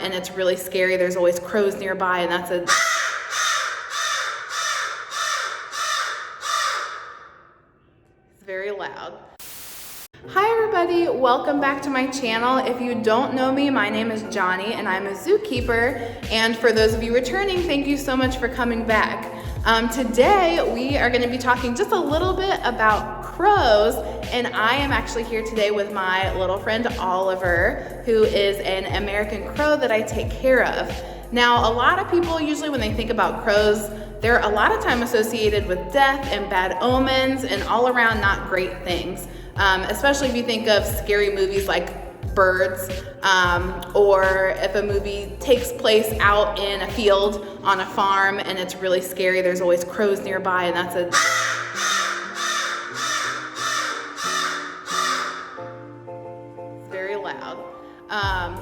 and it's really scary. There's always crows nearby, and that's it's very loud. Hi everybody, welcome back to my channel. If you don't know me, my name is Johnny and I'm a zookeeper. And for those of you returning, thank you so much for coming back. Today we are going to be talking just a little bit about crows, and I am actually here today with my little friend Oliver, who is an American crow that I take care of. Now, a lot of people usually when they think about crows, they're a lot of time associated with death and bad omens and all around not great things. Especially if you think of scary movies like Birds, or if a movie takes place out in a field on a farm and it's really scary, there's always crows nearby, and that's it's very loud.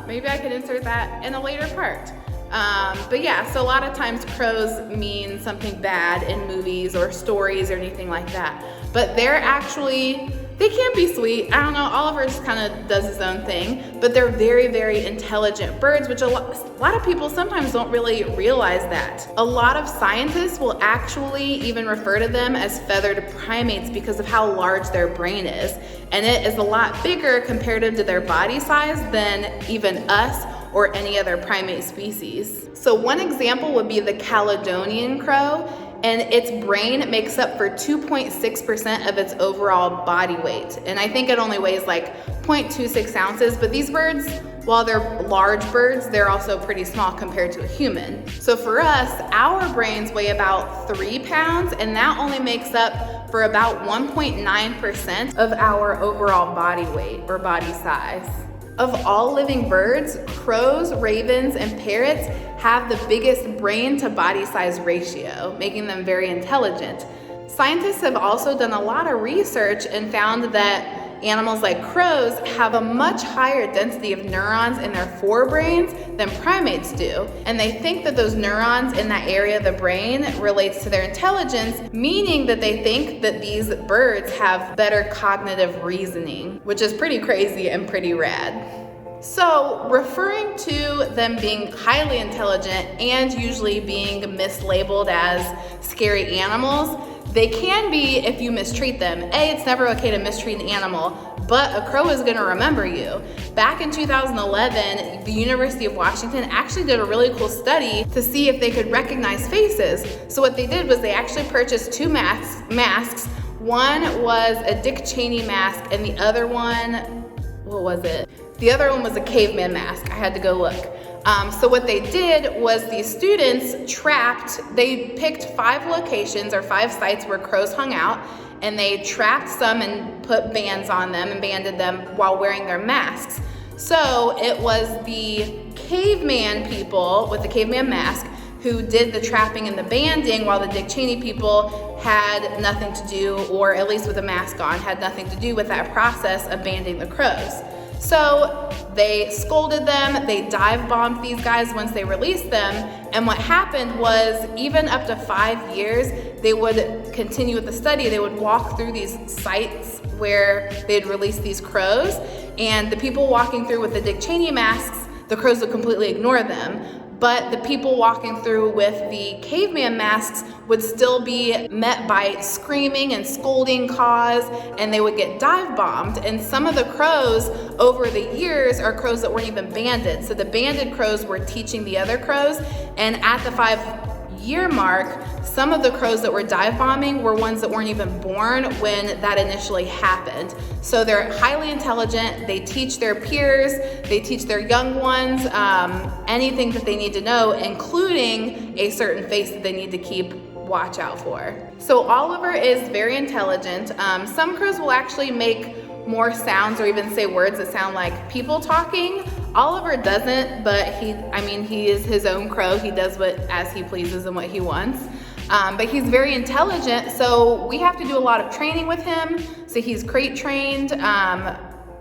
Maybe I could insert that in a later part. But yeah, so a lot of times crows mean something bad in movies or stories or anything like that. But they can be sweet. I don't know, Oliver just kind of does his own thing, but they're very, very intelligent birds, which a lot of people sometimes don't really realize that. A lot of scientists will actually even refer to them as feathered primates because of how large their brain is. And it is a lot bigger comparative to their body size than even us or any other primate species. So one example would be the Caledonian crow, and its brain makes up for 2.6% of its overall body weight. And I think it only weighs like 0.26 ounces, but these birds, while they're large birds, they're also pretty small compared to a human. So for us, our brains weigh about 3 pounds, and that only makes up for about 1.9% of our overall body weight or body size. Of all living birds, crows, ravens, and parrots have the biggest brain to body size ratio, making them very intelligent. Scientists have also done a lot of research and found that animals like crows have a much higher density of neurons in their forebrains than primates do. And they think that those neurons in that area of the brain relates to their intelligence, meaning that they think that these birds have better cognitive reasoning, which is pretty crazy and pretty rad. So, referring to them being highly intelligent and usually being mislabeled as scary animals, they can be if you mistreat them. It's never okay to mistreat an animal, but a crow is gonna remember you. Back in 2011, the University of Washington actually did a really cool study to see if they could recognize faces. So what they did was they actually purchased two masks. One was a Dick Cheney mask, and the other one, what was it? The other one was a caveman mask. I had to go look. So what they did was these students they picked 5 locations or 5 sites where crows hung out, and they trapped some and put bands on them and banded them while wearing their masks. So it was the caveman people with the caveman mask who did the trapping and the banding, while the Dick Cheney people had nothing to do, or at least with a mask on, had nothing to do with that process of banding the crows. So they scolded them, they dive bombed these guys once they released them, and what happened was even up to 5 years, they would continue with the study. They would walk through these sites where they'd released these crows, and the people walking through with the Dick Cheney masks, the crows would completely ignore them. But the people walking through with the caveman masks would still be met by screaming and scolding caws, and they would get dive bombed. And some of the crows over the years are crows that weren't even banded. So the banded crows were teaching the other crows, and at the 5-year mark, some of the crows that were dive bombing were ones that weren't even born when that initially happened. So they're highly intelligent, they teach their peers, they teach their young ones anything that they need to know, including a certain face that they need to keep watch out for. So Oliver is very intelligent. Some crows will actually make more sounds or even say words that sound like people talking. Oliver doesn't, but he is his own crow. He does as he pleases and what he wants. But he's very intelligent, so we have to do a lot of training with him. So he's crate trained.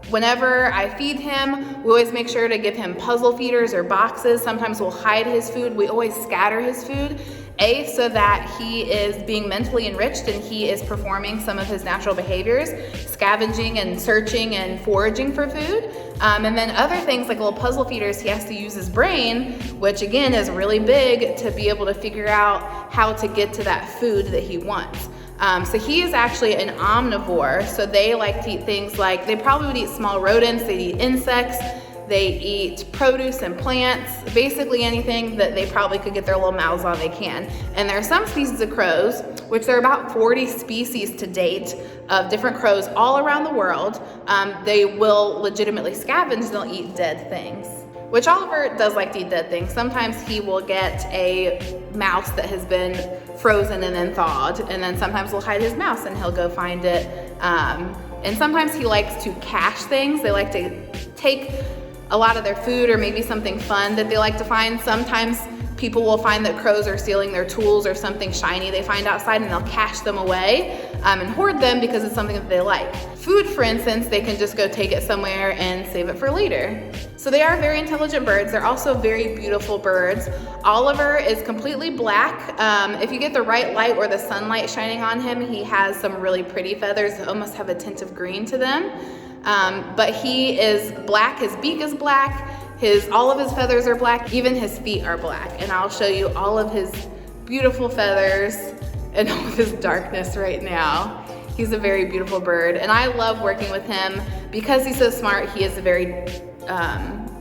Whenever I feed him, we always make sure to give him puzzle feeders or boxes. Sometimes we'll hide his food. We always scatter his food. So that he is being mentally enriched and he is performing some of his natural behaviors, scavenging and searching and foraging for food. And then other things like little puzzle feeders, he has to use his brain, which again is really big, to be able to figure out how to get to that food that he wants. So he is actually an omnivore. So they like to eat things like, they probably would eat small rodents, they eat insects, they eat produce and plants, basically anything that they probably could get their little mouths on, they can. And there are some species of crows, which there are about 40 species to date of different crows all around the world. They will legitimately scavenge, they'll eat dead things, which Oliver does like to eat dead things. Sometimes he will get a mouse that has been frozen and then thawed, and then sometimes we'll hide his mouse and he'll go find it. And sometimes he likes to cache things. They like to take a lot of their food or maybe something fun that they like to find. Sometimes people will find that crows are stealing their tools or something shiny they find outside, and they'll cache them away and hoard them because it's something that they like. Food, for instance, they can just go take it somewhere and save it for later. So they are very intelligent birds. They're also very beautiful birds. Oliver is completely black. If you get the right light or the sunlight shining on him, he has some really pretty feathers that almost have a tint of green to them. But he is black, his beak is black, all of his feathers are black, even his feet are black. And I'll show you all of his beautiful feathers and all of his darkness right now. He's a very beautiful bird, and I love working with him because he's so smart. He is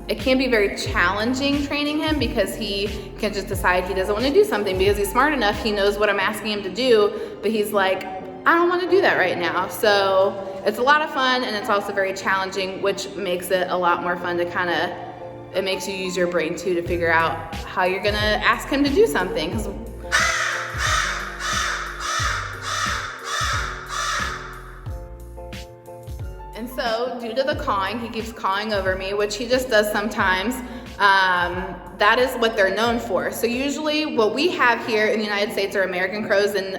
it can be very challenging training him because he can just decide he doesn't want to do something because he's smart enough, he knows what I'm asking him to do, but he's like, I don't want to do that right now. So it's a lot of fun, and it's also very challenging, which makes it a lot more fun to it makes you use your brain too to figure out how you're gonna ask him to do something. And so due to the cawing, he keeps cawing over me, which he just does sometimes. That is what they're known for. So usually what we have here in the United States are American crows and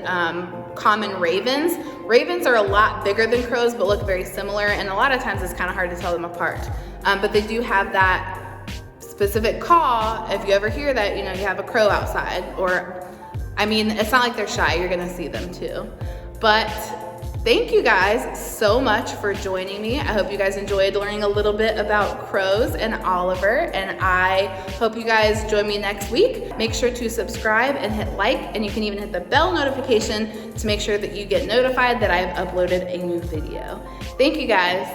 common ravens. Ravens are a lot bigger than crows but look very similar, and a lot of times it's kind of hard to tell them apart. But they do have that specific caw. If you ever hear that, you have a crow outside, it's not like they're shy, you're gonna see them too. But thank you guys so much for joining me. I hope you guys enjoyed learning a little bit about crows and Oliver, and I hope you guys join me next week. Make sure to subscribe and hit like, and you can even hit the bell notification to make sure that you get notified that I've uploaded a new video. Thank you guys.